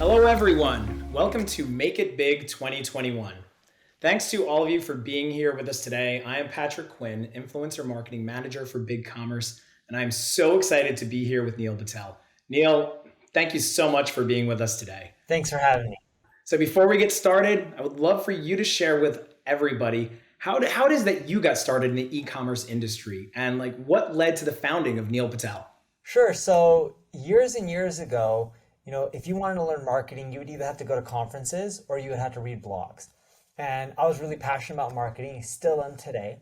Hello, everyone. Welcome to Make It Big 2021. Thanks to all of you for being here with us today. I am Patrick Quinn, Influencer Marketing Manager for BigCommerce, and I'm so excited to be here with Neil Patel. Neil, thank you so much for being with us today. Thanks for having me. So before we get started, I would love for you to share with everybody how it is that you got started in the e-commerce industry and what led to the founding of Neil Patel. Sure. So years and years ago, if you wanted to learn marketing, you would either have to go to conferences or you would have to read blogs. And I was really passionate about marketing, still am today.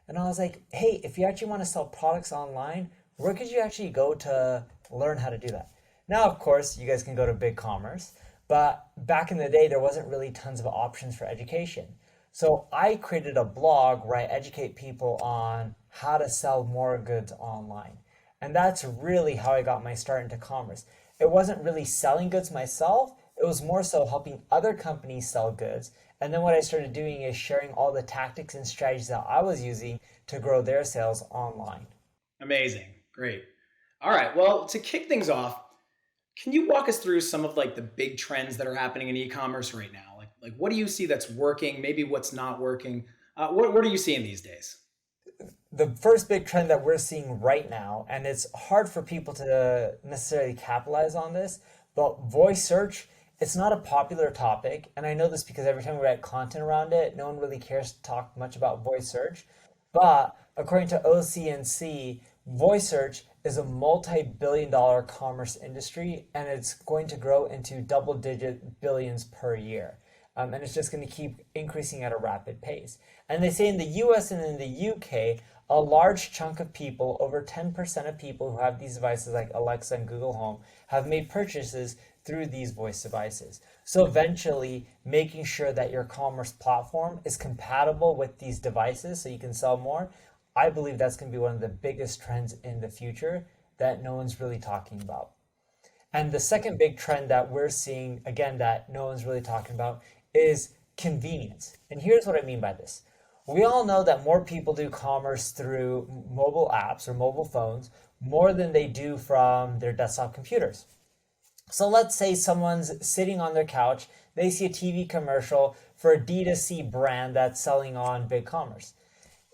And I was like, hey, if you actually want to sell products online, where could you actually go to learn how to do that? Now, of course, you guys can go to BigCommerce, but back in the day, there wasn't really tons of options for education. So I created a blog where I educate people on how to sell more goods online. And that's really how I got my start into commerce. It wasn't really selling goods myself. It was more so helping other companies sell goods. And then what I started doing is sharing all the tactics and strategies that I was using to grow their sales online. Amazing. Great. All right. Well, to kick things off, can you walk us through some of the big trends that are happening in e-commerce right now? Like what do you see that's working? Maybe what's not working? What are you seeing these days? The first big trend that we're seeing right now, and it's hard for people to necessarily capitalize on this, but voice search, it's not a popular topic. And I know this because every time we write content around it, no one really cares to talk much about voice search. But according to OCNC, voice search is a multi-billion dollar commerce industry, and it's going to grow into double-digit billions per year. And it's just going to keep increasing at a rapid pace. And they say in the US and in the UK, a large chunk of people, over 10% of people who have these devices like Alexa and Google Home, have made purchases through these voice devices. So eventually, making sure that your commerce platform is compatible with these devices so you can sell more, I believe that's going to be one of the biggest trends in the future that no one's really talking about. And the second big trend that we're seeing, again, that no one's really talking about, is convenience. And here's what I mean by this. We all know that more people do commerce through mobile apps or mobile phones more than they do from their desktop computers. So let's say someone's sitting on their couch, they see a TV commercial for a D2C brand that's selling on BigCommerce.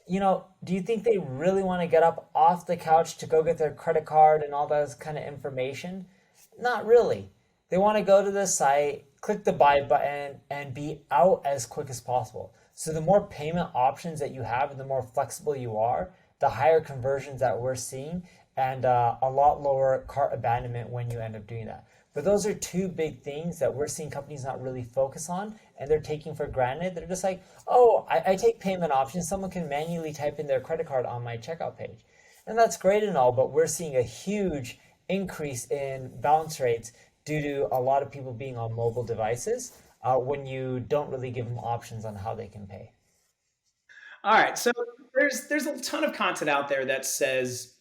Do you think they really want to get up off the couch to go get their credit card and all that kind of information? Not really. They want to go to the site, click the buy button, and be out as quick as possible. So the more payment options that you have and the more flexible you are, the higher conversions that we're seeing and a lot lower cart abandonment when you end up doing that. But those are two big things that we're seeing companies not really focus on and they're taking for granted. They're just like, oh, I take payment options. Someone can manually type in their credit card on my checkout page. And that's great and all, but we're seeing a huge increase in bounce rates due to a lot of people being on mobile devices when you don't really give them options on how they can pay. All right. So there's a ton of content out there that says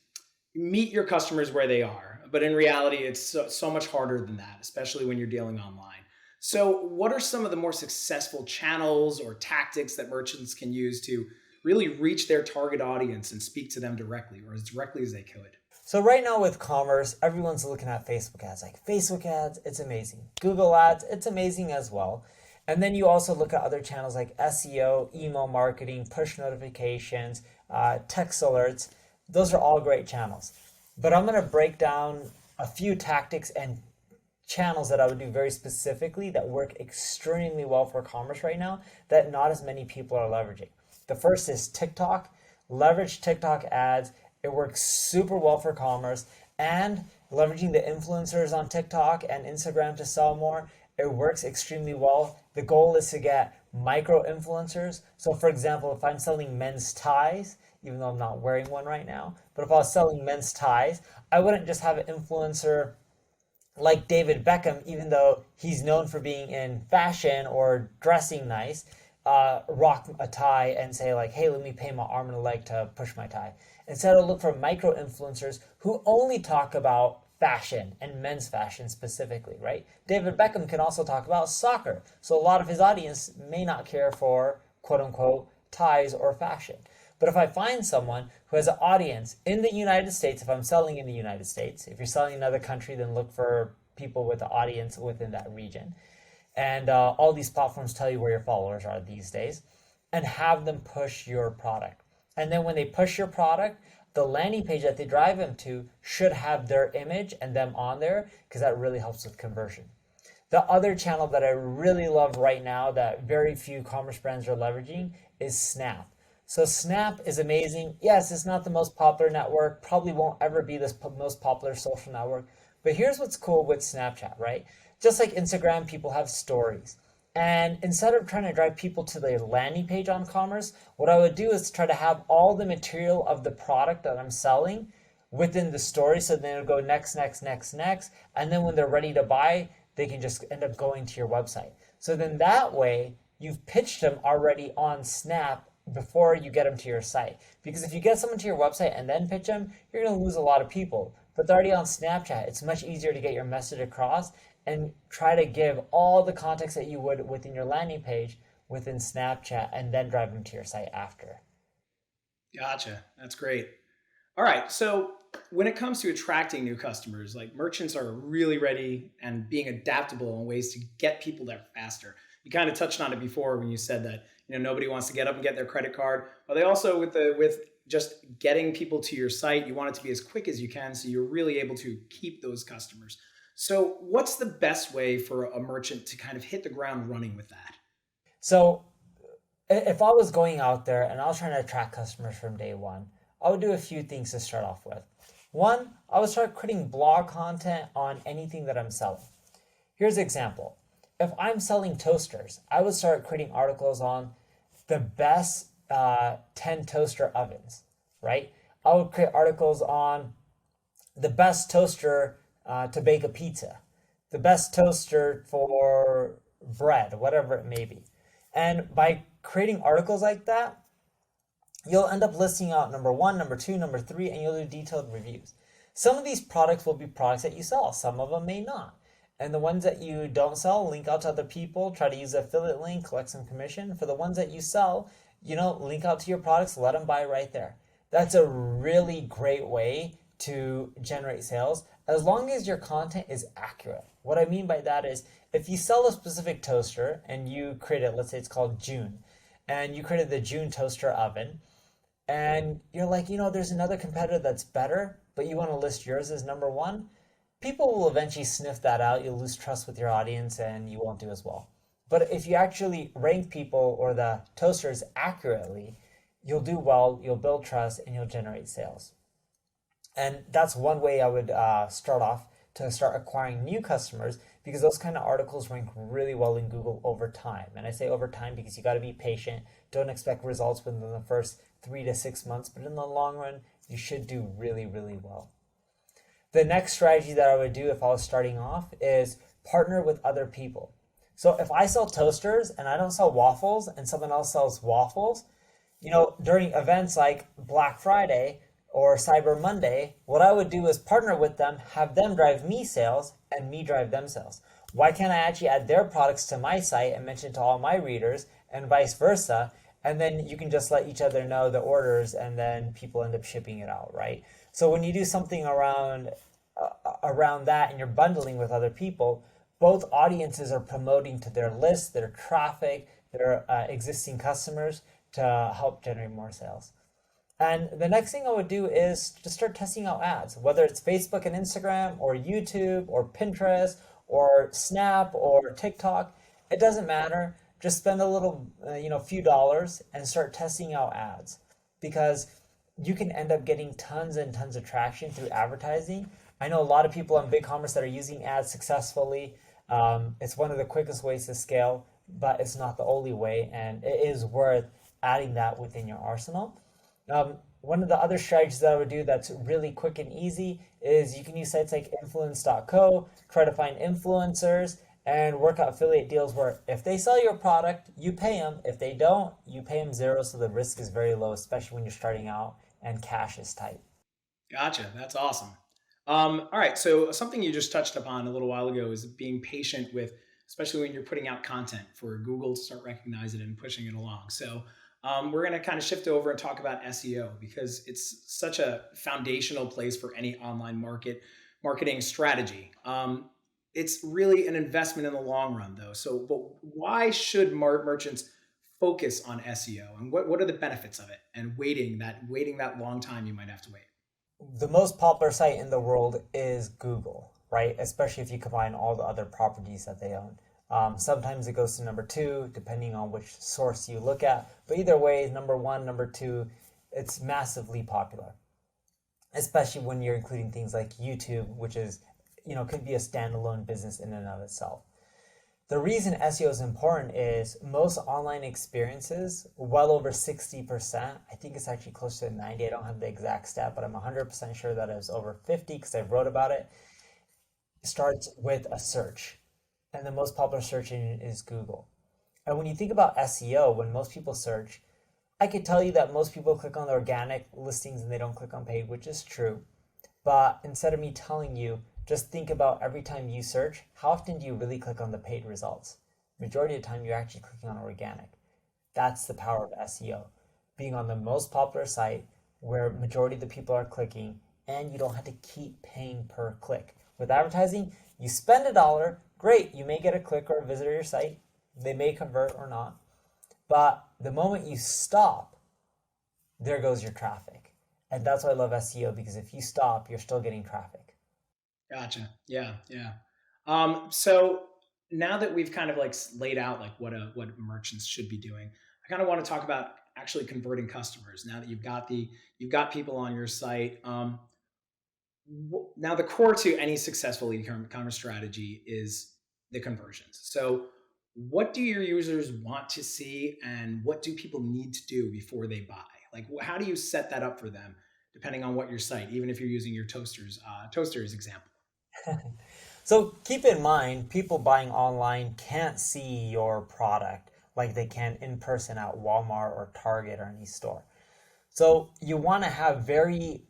meet your customers where they are. But in reality, it's so much harder than that, especially when you're dealing online. So what are some of the more successful channels or tactics that merchants can use to really reach their target audience and speak to them directly or as directly as they could? So right now with commerce, everyone's looking at Facebook ads. Like Facebook ads, it's amazing. Google ads, it's amazing as well. And then you also look at other channels like SEO, email marketing, push notifications, text alerts. Those are all great channels. But I'm going to break down a few tactics and channels that I would do very specifically that work extremely well for commerce right now that not as many people are leveraging. The first is TikTok. Leverage TikTok ads. It works super well for commerce, and leveraging the influencers on TikTok and Instagram to sell more, it works extremely well. The goal is to get micro influencers. So for example, if I'm selling men's ties, even though I'm not wearing one right now, but if I was selling men's ties, I wouldn't just have an influencer like David Beckham, even though he's known for being in fashion or dressing nice, rock a tie and say like, hey, let me pay my arm and a leg to push my tie. Instead, I'll look for micro influencers who only talk about fashion and men's fashion specifically, right? David Beckham can also talk about soccer. So a lot of his audience may not care for quote unquote ties or fashion. But if I find someone who has an audience in the United States, if I'm selling in the United States, if you're selling in another country, then look for people with the audience within that region. And all these platforms tell you where your followers are these days, and have them push your product. And then when they push your product, the landing page that they drive them to should have their image and them on there, because that really helps with conversion. The other channel that I really love right now that very few commerce brands are leveraging is Snap. So Snap is amazing. Yes, it's not the most popular network, probably won't ever be the most popular social network. But here's what's cool with Snapchat, right? Just like Instagram, people have stories. And instead of trying to drive people to the landing page on commerce, what I would do is try to have all the material of the product that I'm selling within the story. So then it'll go next, next, next, next. And then when they're ready to buy, they can just end up going to your website. So then that way, you've pitched them already on Snap before you get them to your site. Because if you get someone to your website and then pitch them, you're going to lose a lot of people. But they're already on Snapchat. It's much easier to get your message across and try to give all the context that you would within your landing page within Snapchat and then drive them to your site after. Gotcha. That's great. All right. So when it comes to attracting new customers, like merchants are really ready and being adaptable in ways to get people there faster. You kind of touched on it before when you said that, nobody wants to get up and get their credit card. But they also with just getting people to your site, you want it to be as quick as you can so you're really able to keep those customers. So what's the best way for a merchant to kind of hit the ground running with that? So if I was going out there and I was trying to attract customers from day one, I would do a few things to start off with. One, I would start creating blog content on anything that I'm selling. Here's an example. If I'm selling toasters, I would start creating articles on the best 10 toaster ovens, right? I would create articles on the best toaster to bake a pizza, the best toaster for bread, whatever it may be. And by creating articles like that, you'll end up listing out number one, number two, number three, and you'll do detailed reviews. Some of these products will be products that you sell, some of them may not. And the ones that you don't sell, link out to other people, try to use the affiliate link, collect some commission. For the ones that you sell, link out to your products, let them buy right there. That's a really great way to generate sales as long as your content is accurate. What I mean by that is if you sell a specific toaster and you create it, let's say it's called June, and you created the June toaster oven, and you're like, there's another competitor that's better, but you want to list yours as number one, people will eventually sniff that out. You'll lose trust with your audience and you won't do as well. But if you actually rank people or the toasters accurately, you'll do well, you'll build trust, and you'll generate sales. And that's one way I would start off to start acquiring new customers, because those kind of articles rank really well in Google over time. And I say over time because you got to be patient. Don't expect results within the first 3 to 6 months, but in the long run, you should do really, really well. The next strategy that I would do if I was starting off is partner with other people. So if I sell toasters and I don't sell waffles and someone else sells waffles, during events like Black Friday or Cyber Monday, what I would do is partner with them, have them drive me sales and me drive them sales. Why can't I actually add their products to my site and mention to all my readers and vice versa? And then you can just let each other know the orders and then people end up shipping it out, right? So when you do something around that and you're bundling with other people, both audiences are promoting to their list, their traffic, their existing customers to help generate more sales. And the next thing I would do is just start testing out ads, whether it's Facebook and Instagram or YouTube or Pinterest or Snap or TikTok. It doesn't matter. Just spend a little, few dollars and start testing out ads, because you can end up getting tons and tons of traction through advertising. I know a lot of people on BigCommerce that are using ads successfully. It's one of the quickest ways to scale, but it's not the only way, and it is worth adding that within your arsenal. One of the other strategies that I would do that's really quick and easy is you can use sites like influence.co, try to find influencers, and work out affiliate deals where if they sell your product, you pay them. If they don't, you pay them zero, so the risk is very low, especially when you're starting out and cash is tight. Gotcha. That's awesome. All right. So something you just touched upon a little while ago is being patient with, especially when you're putting out content for Google to start recognizing it and pushing it along. So we're going to kind of shift over and talk about SEO, because it's such a foundational place for any online marketing strategy. It's really an investment in the long run, though. So, but why should merchants focus on SEO, and what are the benefits of it? And waiting that long time you might have to wait. The most popular site in the world is Google, right? Especially if you combine all the other properties that they own. Sometimes it goes to number two, depending on which source you look at. But either way, number one, number two, it's massively popular, especially when you're including things like YouTube, which is, could be a standalone business in and of itself. The reason SEO is important is most online experiences, well over 60%, I think it's actually close to 90, I don't have the exact stat, but I'm 100% sure that it's over 50 because I wrote about it, starts with a search. And the most popular search engine is Google. And when you think about SEO, when most people search, I could tell you that most people click on the organic listings and they don't click on paid, which is true. But instead of me telling you, just think about every time you search, how often do you really click on the paid results? Majority of the time, you're actually clicking on organic. That's the power of SEO. Being on the most popular site where majority of the people are clicking, and you don't have to keep paying per click. With advertising, you spend $1, great, you may get a click or a visitor to your site. They may convert or not. But the moment you stop, there goes your traffic. And that's why I love SEO, because if you stop, you're still getting traffic. Gotcha. Yeah, yeah. So now that we've kind of like laid out like what merchants should be doing, I kind of want to talk about actually converting customers. Now that you've got people on your site. Now the core to any successful e-commerce strategy is the conversions. So what do your users want to see, and what do people need to do before they buy? Like, how do you set that up for them, depending on what your site, even if you're using your toasters example? So keep in mind, people buying online can't see your product like they can in person at Walmart or Target or any store. So you want to have very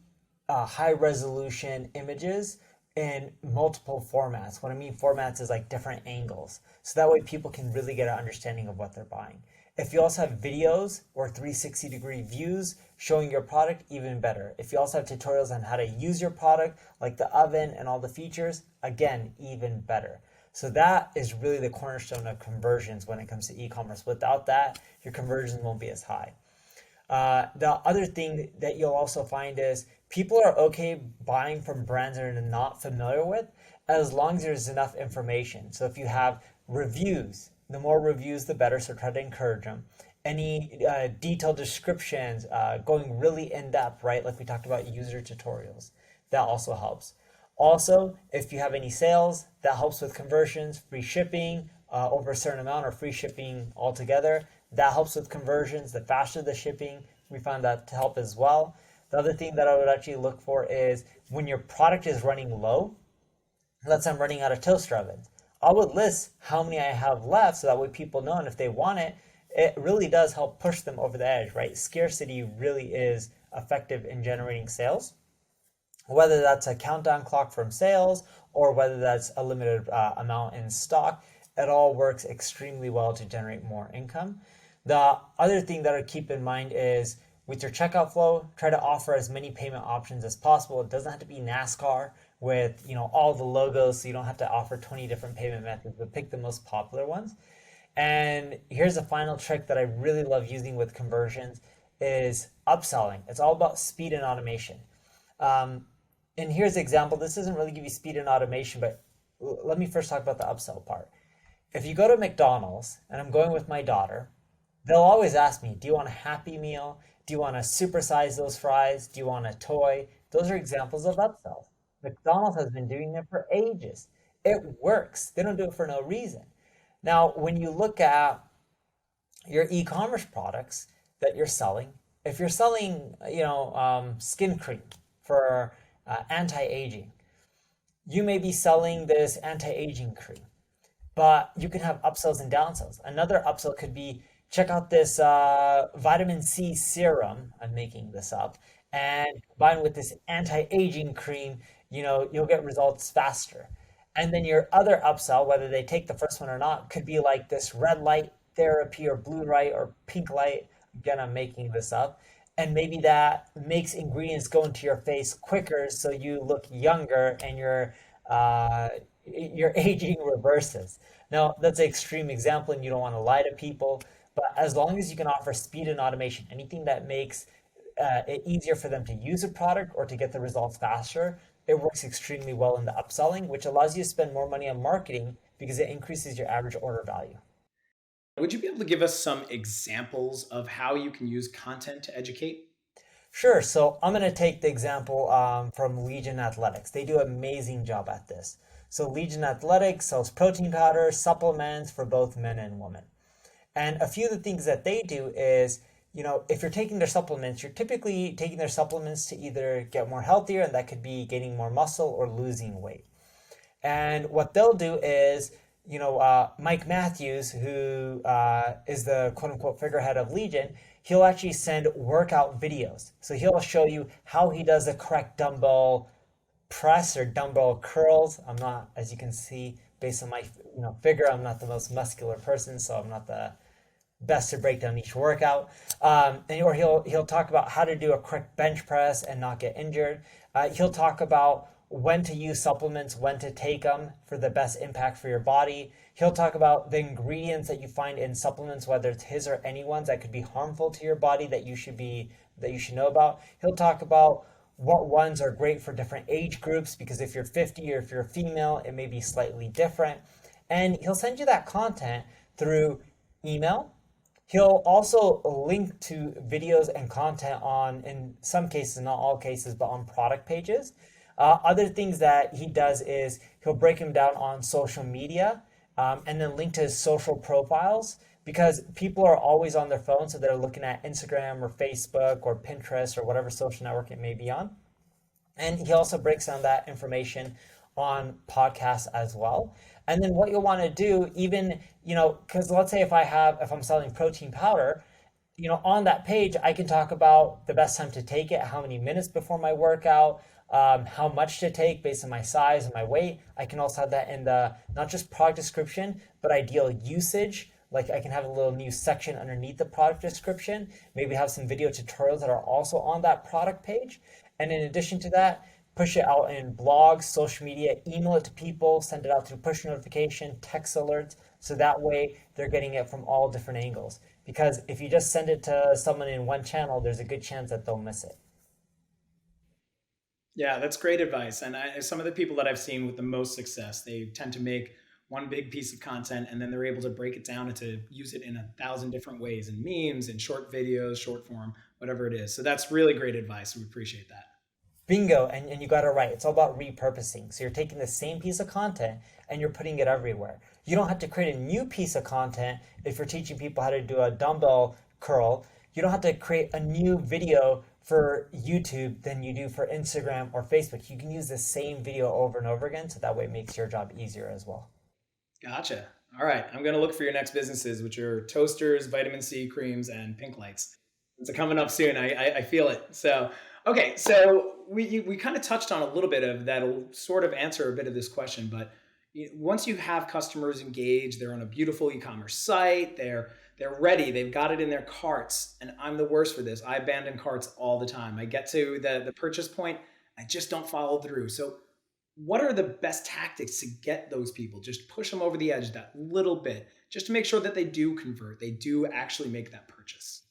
high resolution images in multiple formats. What I mean formats is like different angles. So that way people can really get an understanding of what they're buying. If you also have videos or 360-degree views showing your product, even better. If you also have tutorials on how to use your product, like the oven and all the features, again, even better. So that is really the cornerstone of conversions when it comes to e-commerce. Without that, your conversions won't be as high. The other thing that you'll also find is people are okay buying from brands that they're not familiar with as long as there's enough information. So if you have reviews, the more reviews, the better. So try to encourage them. Any detailed descriptions, going really in depth, right? Like we talked about user tutorials, that also helps. Also, if you have any sales, that helps with conversions, free shipping over a certain amount or free shipping altogether. That helps with conversions. The faster the shipping, we found that to help as well. The other thing that I would actually look for is when your product is running low, let's say I'm running out of toaster ovens. I would list how many I have left so that way people know, and if they want it, it really does help push them over the edge, right? Scarcity really is effective in generating sales. Whether that's a countdown clock from sales or whether that's a limited amount in stock, it all works extremely well to generate more income. The other thing that I keep in mind is with your checkout flow, try to offer as many payment options as possible. It doesn't have to be NASCAR with all the logos, so you don't have to offer 20 different payment methods, but pick the most popular ones. And here's a final trick that I really love using with conversions is upselling. It's all about speed and automation. Um, and here's an example. This doesn't really give you speed and automation, but let me first talk about the upsell part. If you go to McDonald's, and I'm going with my daughter, they'll always ask me, do you want a Happy Meal? Do you want to supersize those fries? Do you want a toy? Those are examples of upsells. McDonald's has been doing it for ages. It works. They don't do it for no reason. Now, when you look at your e-commerce products that you're selling, if you're selling, skin cream for anti-aging, you may be selling this anti-aging cream, but you can have upsells and downsells. Another upsell could be check out this vitamin C serum. I'm making this up, and combined with this anti-aging cream, you'll get results faster. And then your other upsell, whether they take the first one or not, could be like this red light therapy or blue light or pink light. Again, I'm making this up. And maybe that makes ingredients go into your face quicker so you look younger and your aging reverses. Now, that's an extreme example, and you don't want to lie to people. But as long as you can offer speed and automation, anything that makes it easier for them to use a product or to get the results faster, it works extremely well in the upselling, which allows you to spend more money on marketing because it increases your average order value. Would you be able to give us some examples of how you can use content to educate? Sure. So I'm going to take the example from Legion Athletics. They do an amazing job at this. So Legion Athletics sells protein powder, supplements for both men and women. And a few of the things that they do is, if you're taking their supplements, you're typically taking their supplements to either get more healthier, and that could be gaining more muscle or losing weight. And what they'll do is, Mike Matthews, who is the quote unquote figurehead of Legion, he'll actually send workout videos. So he'll show you how he does the correct dumbbell press or dumbbell curls. I'm not, as you can see, based on my figure, I'm not the most muscular person, so I'm not the best to break down each workout. Or he'll talk about how to do a quick bench press and not get injured. He'll talk about when to use supplements, when to take them for the best impact for your body. He'll talk about the ingredients that you find in supplements, whether it's his or anyone's that could be harmful to your body that you should know about. He'll talk about what ones are great for different age groups because if you're 50 or if you're a female, it may be slightly different. And he'll send you that content through email. He'll also link to videos and content on, in some cases, not all cases, but on product pages. Other things that he does is he'll break them down on social media and then link to his social profiles because people are always on their phone. So they're looking at Instagram or Facebook or Pinterest or whatever social network it may be on. And he also breaks down that information on podcasts as well. And then what you'll want to do, even, because let's say if I'm selling protein powder, on that page, I can talk about the best time to take it, how many minutes before my workout, how much to take based on my size and my weight. I can also have that in the not just product description, but ideal usage. Like I can have a little new section underneath the product description, maybe have some video tutorials that are also on that product page. And in addition to that, push it out in blogs, social media, email it to people, send it out through push notification, text alerts. So that way they're getting it from all different angles. Because if you just send it to someone in one channel, there's a good chance that they'll miss it. Yeah, that's great advice. And some of the people that I've seen with the most success, they tend to make one big piece of content and then they're able to break it down and to use it in 1,000 different ways in memes and short videos, short form, whatever it is. So that's really great advice. We appreciate that. Bingo, and you got it right. It's all about repurposing. So you're taking the same piece of content and you're putting it everywhere. You don't have to create a new piece of content if you're teaching people how to do a dumbbell curl. You don't have to create a new video for YouTube than you do for Instagram or Facebook. You can use the same video over and over again, so that way it makes your job easier as well. Gotcha. All right. I'm going to look for your next businesses, which are toasters, vitamin C creams, and pink lights. It's coming up soon. I feel it. So, okay. So we kind of touched on a little bit of that'll sort of answer a bit of this question. But once you have customers engaged, they're on a beautiful e-commerce site. They're ready. They've got it in their carts. And I'm the worst for this. I abandon carts all the time. I get to the purchase point. I just don't follow through. So what are the best tactics to get those people? Just push them over the edge that little bit, just to make sure that they do convert. They do actually make that purchase.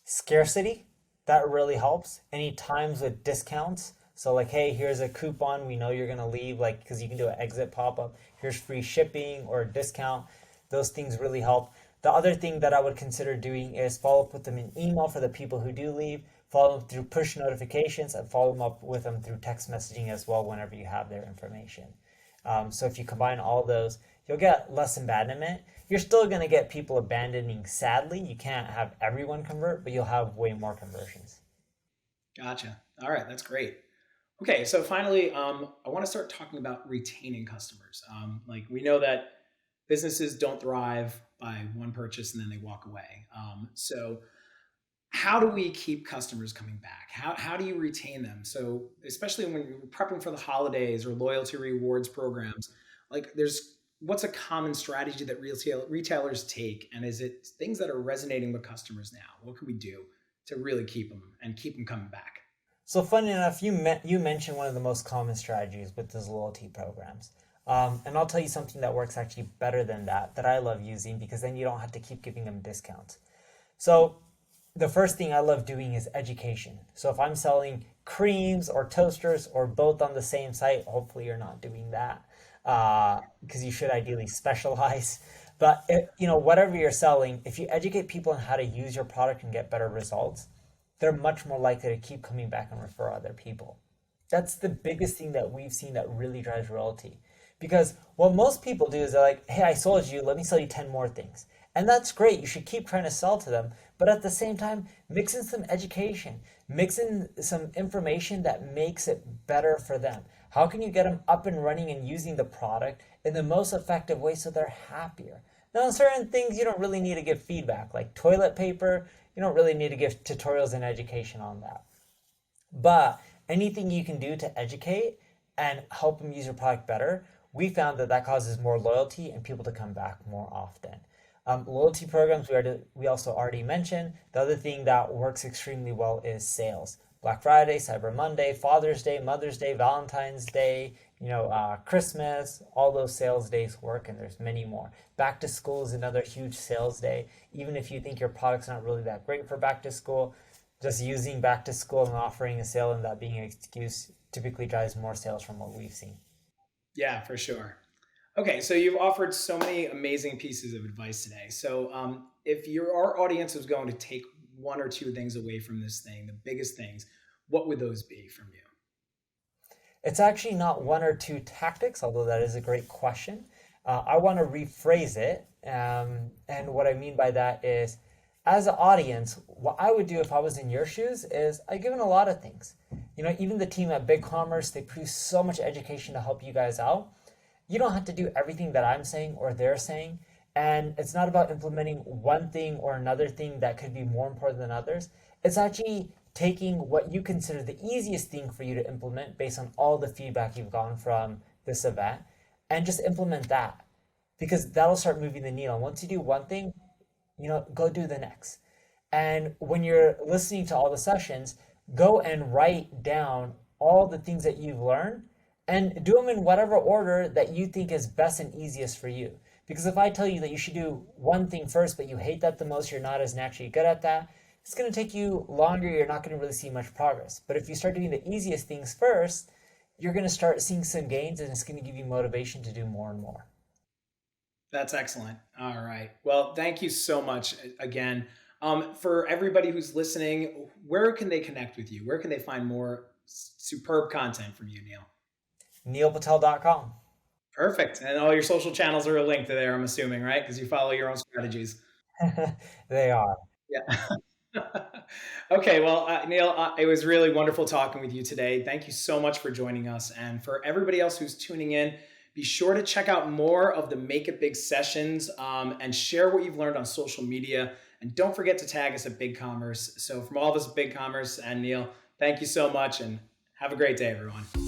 Scarcity, that really helps. Any times with discounts. So like, hey, here's a coupon. We know you're gonna leave, like, because you can do an exit pop-up. Here's free shipping or a discount. Those things really help. The other thing that I would consider doing is follow up with them in email for the people who do leave, follow them through push notifications, and follow them up with them through text messaging as well whenever you have their information. So if you combine all those, you'll get less abandonment. You're still going to get people abandoning, sadly. You can't have everyone convert, but you'll have way more conversions. Gotcha. All right, that's great. Okay, so finally, I want to start talking about retaining customers. Like we know that businesses don't thrive by one purchase and then they walk away. So how do we keep customers coming back? How do you retain them? So especially when you're prepping for the holidays or loyalty rewards programs, like what's a common strategy that retailers take? And is it things that are resonating with customers now? What can we do to really keep them and keep them coming back? So funny enough, you mentioned one of the most common strategies with those loyalty programs. And I'll tell you something that works actually better than that I love using, because then you don't have to keep giving them discounts. So the first thing I love doing is education. So if I'm selling creams or toasters or both on the same site, hopefully you're not doing that, because you should ideally specialize. But whatever you're selling, if you educate people on how to use your product and get better results, they're much more likely to keep coming back and refer other people. That's the biggest thing that we've seen that really drives loyalty. Because what most people do is they're like, hey, I sold you, let me sell you 10 more things. And that's great. You should keep trying to sell to them. But at the same time, mix in some education, mix in some information that makes it better for them. How can you get them up and running and using the product in the most effective way so they're happier? Now, certain things you don't really need to give feedback, like toilet paper, you don't really need to give tutorials and education on that. But anything you can do to educate and help them use your product better, we found that that causes more loyalty and people to come back more often. Loyalty programs we also already mentioned. The other thing that works extremely well is sales. Black Friday, Cyber Monday, Father's Day, Mother's Day, Valentine's Day, Christmas, all those sales days work, and there's many more. Back to school is another huge sales day. Even if you think your product's not really that great for back to school, just using back to school and offering a sale and that being an excuse typically drives more sales from what we've seen. Yeah, for sure. Okay, so you've offered so many amazing pieces of advice today. So, if our audience was going to take one or two things away from this thing, the biggest things, what would those be from you? It's actually not one or two tactics, although that is a great question. I want to rephrase it. And what I mean by that is, as an audience, what I would do if I was in your shoes is I give in a lot of things. Even the team at BigCommerce, they produce so much education to help you guys out. You don't have to do everything that I'm saying or they're saying. And it's not about implementing one thing or another thing that could be more important than others. It's actually taking what you consider the easiest thing for you to implement based on all the feedback you've gotten from this event, and just implement that, because that'll start moving the needle. Once you do one thing, go do the next. And when you're listening to all the sessions, go and write down all the things that you've learned and do them in whatever order that you think is best and easiest for you. Because if I tell you that you should do one thing first, but you hate that the most, you're not as naturally good at that, it's going to take you longer. You're not going to really see much progress. But if you start doing the easiest things first, you're going to start seeing some gains, and it's going to give you motivation to do more and more. That's excellent. All right. Well, thank you so much again. For everybody who's listening, where can they connect with you? Where can they find more superb content from you, Neil? NeilPatel.com. Perfect. And all your social channels are linked to there, I'm assuming, right? Because you follow your own strategies. They are. Yeah. Okay. Well, Neil, it was really wonderful talking with you today. Thank you so much for joining us. And for everybody else who's tuning in, be sure to check out more of the Make It Big sessions, and share what you've learned on social media. And don't forget to tag us at BigCommerce. So from all of us at BigCommerce and Neil, thank you so much and have a great day, everyone.